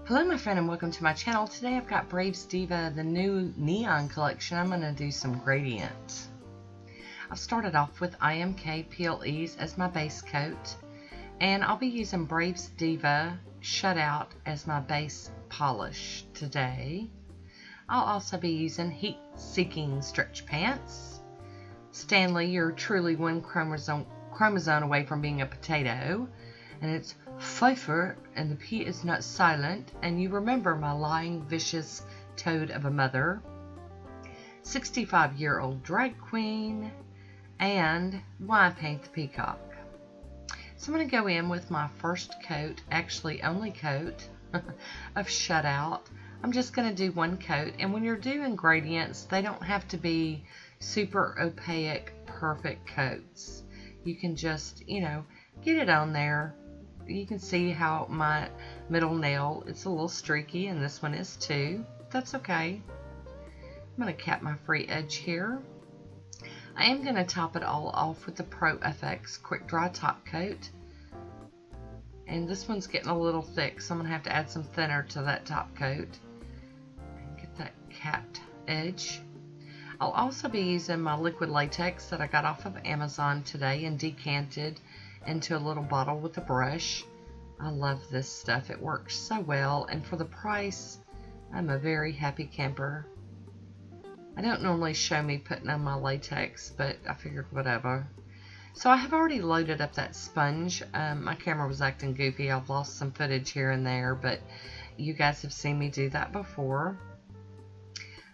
Hello my friend and welcome to my channel. Today I've got Brave's Diva, the new neon collection. I'm going to do some gradient. I've started off with IMK PLEs as my base coat, and I'll be using Brave's Diva Shutout as my base polish today. I'll also be using Heat Seeking Stretch Pants. Stanley, you're truly one chromosome away from being a potato, and it's Pfeiffer, and the P is not silent, and you remember my lying, vicious toad of a mother, 65-year-old drag queen, and Why Paint the Peacock. So I'm going to go in with my first coat, actually only coat, of Shutout. I'm just going to do one coat, and when you're doing gradients, they don't have to be super opaque, perfect coats. You can just, get it on there. You can see how my middle nail, it's a little streaky, and this one is too. That's okay. I'm going to cap my free edge here. I am going to top it all off with the Pro FX Quick Dry Top Coat. And this one's getting a little thick, so I'm going to have to add some thinner to that top coat. And get that capped edge. I'll also be using my liquid latex that I got off of Amazon today and decanted into a little bottle with a brush. I love this stuff. It works so well, and for the price, I'm a very happy camper. I don't normally show me putting on my latex, but I figured whatever. So I have already loaded up that sponge. My camera was acting goofy. I've lost some footage here and there, but you guys have seen me do that before.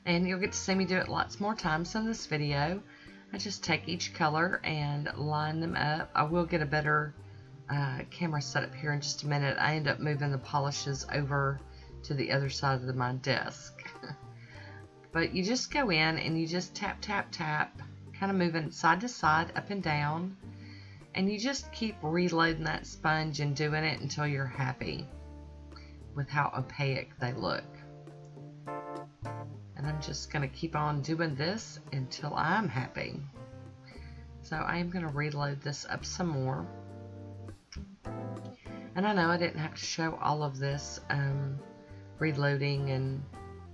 And you'll get to see me do it lots more times in this video. I just take each color and line them up. I will get a better camera setup here in just a minute. I end up moving the polishes over to the other side of my desk. But you just go in and you just tap, tap, tap, kind of moving side to side, up and down. And you just keep reloading that sponge and doing it until you're happy with how opaque they look. And I'm just going to keep on doing this until I'm happy. So I am going to reload this up some more. And I know I didn't have to show all of this reloading and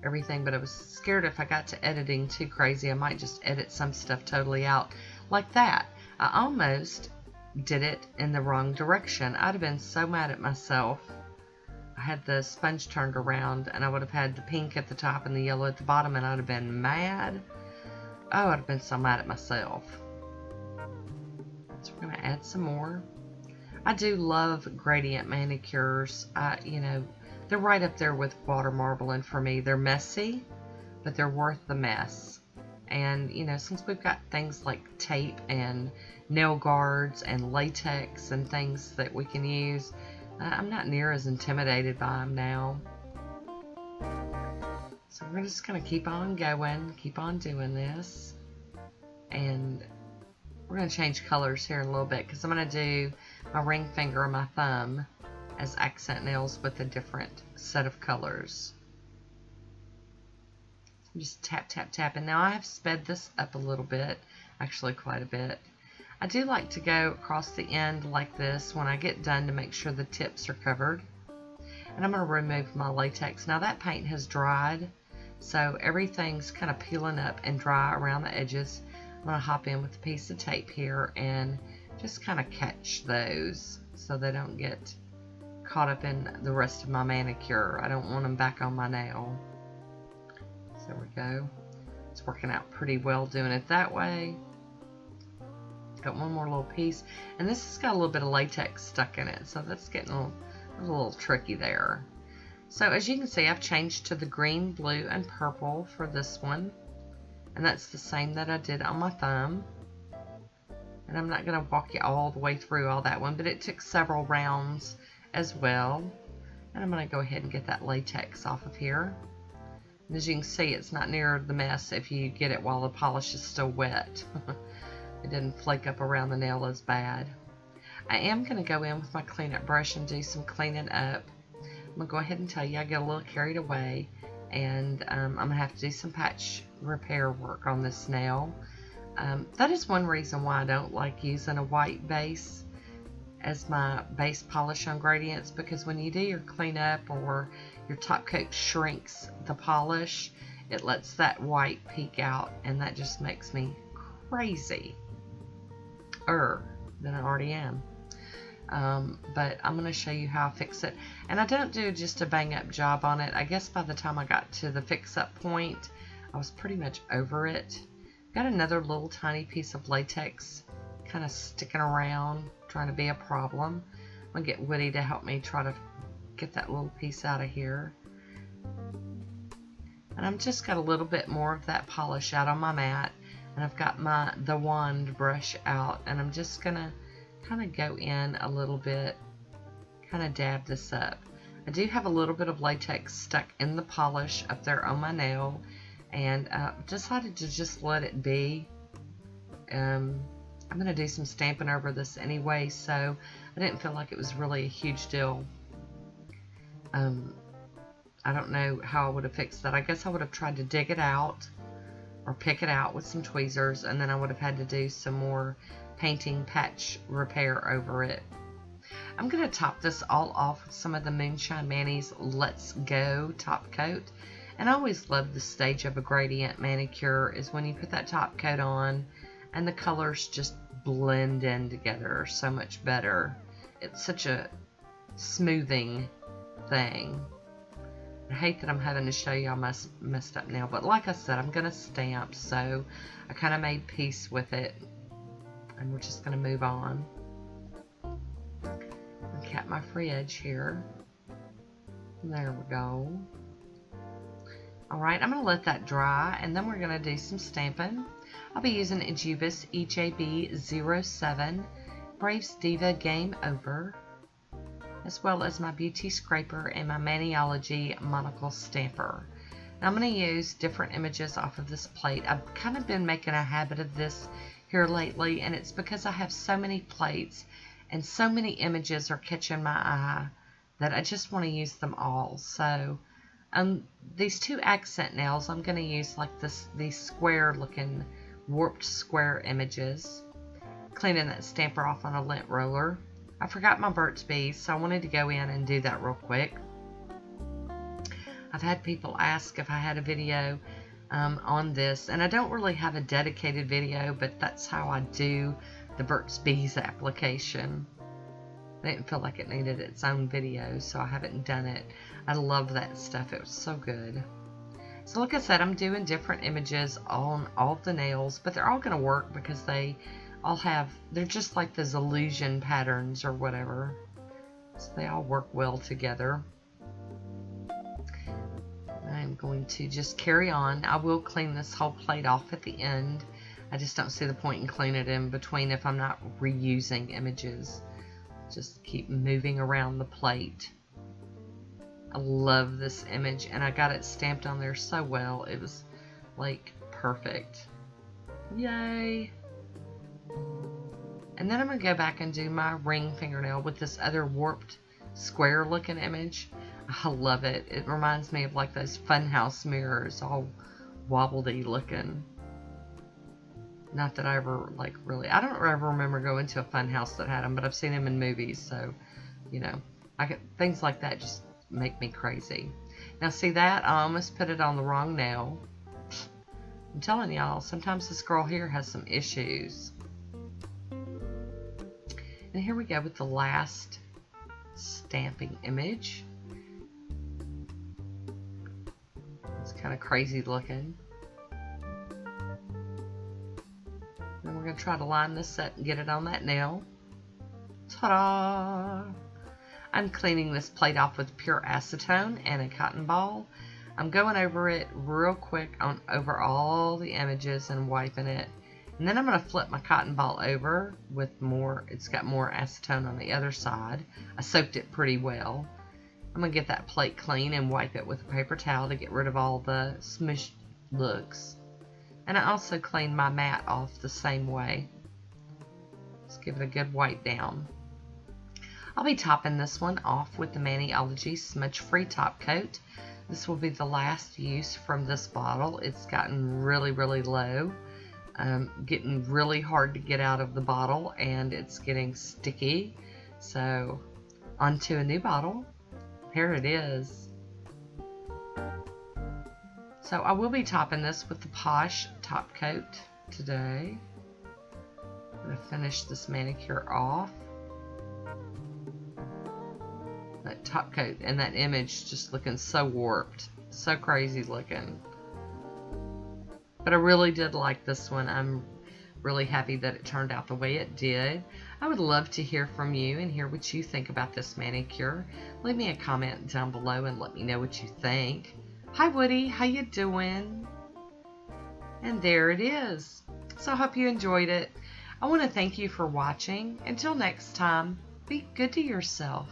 everything, but I was scared if I got to editing too crazy, I might just edit some stuff totally out like that. I almost did it in the wrong direction. I'd have been so mad at myself. I had the sponge turned around, and I would have had the pink at the top and the yellow at the bottom, and I'd have been mad. Oh, I'd have been so mad at myself. So we're going to add some more. I do love gradient manicures. They're right up there with water marbling for me. They're messy, but they're worth the mess. And, since we've got things like tape and nail guards and latex and things that we can use, I'm not near as intimidated by them now. So we're just going to keep on going, keep on doing this. And we're going to change colors here in a little bit because I'm going to do my ring finger and my thumb as accent nails with a different set of colors. So just tap, tap, tap. And now I have sped this up a little bit, actually quite a bit. I do like to go across the end like this when I get done to make sure the tips are covered. And I'm going to remove my latex. Now that paint has dried, so everything's kind of peeling up and dry around the edges. I'm going to hop in with a piece of tape here and just kind of catch those so they don't get caught up in the rest of my manicure. I don't want them back on my nail. So there we go. It's working out pretty well doing it that way. Got one more little piece, and this has got a little bit of latex stuck in it, so that's getting a little tricky there. So as you can see, I've changed to the green, blue, and purple for this one, and that's the same that I did on my thumb. And I'm not going to walk you all the way through all that one, but it took several rounds as well. And I'm going to go ahead and get that latex off of here. And as you can see, it's not near the mess if you get it while the polish is still wet. It didn't flake up around the nail as bad. I am going to go in with my cleanup brush and do some cleaning up. I'm going to go ahead and tell you I get a little carried away, and I'm going to have to do some patch repair work on this nail. That is one reason why I don't like using a white base. as my base polish on gradients, because when you do your cleanup or your top coat shrinks the polish, it lets that white peek out, and that just makes me crazy than I already am. But I'm going to show you how I fix it, and I don't do just a bang up job on it. I guess by the time I got to the fix up point, I was pretty much over it. Got another little tiny piece of latex kind of sticking around, trying to be a problem. I'm going to get Woody to help me try to get that little piece out of here. And I've just got a little bit more of that polish out on my mat, and I've got the wand brush out, and I'm just going to kind of go in a little bit, kind of dab this up. I do have a little bit of latex stuck in the polish up there on my nail, and decided to just let it be. I'm going to do some stamping over this anyway, so I didn't feel like it was really a huge deal. I don't know how I would have fixed that. I guess I would have tried to dig it out or pick it out with some tweezers, and then I would have had to do some more painting patch repair over it. I'm going to top this all off with some of the Moonshine Manny's Let's Go top coat. And I always love the stage of a gradient manicure is when you put that top coat on and the colors just blend in together so much better. It's such a smoothing thing. I hate that I'm having to show y'all my messed up nail, but like I said, I'm going to stamp, so I kind of made peace with it, and we're just going to move on. And cap my free edge here. There we go. Alright, I'm going to let that dry, and then we're going to do some stamping. I'll be using Ejiubas EJB07 Braves Diva Game Over, as well as my Beauty Scraper and my Maniology Monocle Stamper. Now I'm going to use different images off of this plate. I've kind of been making a habit of this here lately, and it's because I have so many plates and so many images are catching my eye that I just want to use them all. So these two accent nails, I'm going to use like these square looking warped square images, cleaning that stamper off on a lint roller. I forgot my Burt's Bees, so I wanted to go in and do that real quick. I've had people ask if I had a video on this, and I don't really have a dedicated video, but that's how I do the Burt's Bees application. I didn't feel like it needed its own video, so I haven't done it. I love that stuff. It was so good. So like I said, I'm doing different images on all of the nails, but they're all going to work because they all have, they're just like those illusion patterns or whatever. So they all work well together. I'm going to just carry on. I will clean this whole plate off at the end. I just don't see the point in cleaning it in between if I'm not reusing images. Just keep moving around the plate. I love this image, and I got it stamped on there so well. It was like perfect. Yay! And then I'm going to go back and do my ring fingernail with this other warped square looking image. I love it. It reminds me of like those funhouse mirrors, all wobbledy looking. Not that I ever like really, I don't ever remember going to a funhouse that had them, but I've seen them in movies, so you know, things like that just make me crazy. Now see that? I almost put it on the wrong nail. I'm telling y'all, sometimes this girl here has some issues. And here we go with the last stamping image. It's kind of crazy looking. Then we're going to try to line this up and get it on that nail. Ta-da! I'm cleaning this plate off with pure acetone and a cotton ball. I'm going over it real quick over all the images and wiping it. And then I'm going to flip my cotton ball over with more, it's got more acetone on the other side. I soaked it pretty well. I'm going to get that plate clean and wipe it with a paper towel to get rid of all the smushed looks. And I also cleaned my mat off the same way. Let's give it a good wipe down. I'll be topping this one off with the Maniology Smudge Free Top Coat. This will be the last use from this bottle. It's gotten really, really low. Getting really hard to get out of the bottle, and it's getting sticky. So onto a new bottle. Here it is. So I will be topping this with the Poshe top coat today. I'm going to finish this manicure off. That top coat and that image just looking so warped. So crazy looking. But I really did like this one. I'm really happy that it turned out the way it did. I would love to hear from you and hear what you think about this manicure. Leave me a comment down below and let me know what you think. Hi Woody, how you doing? And there it is. So I hope you enjoyed it. I want to thank you for watching. Until next time, be good to yourself.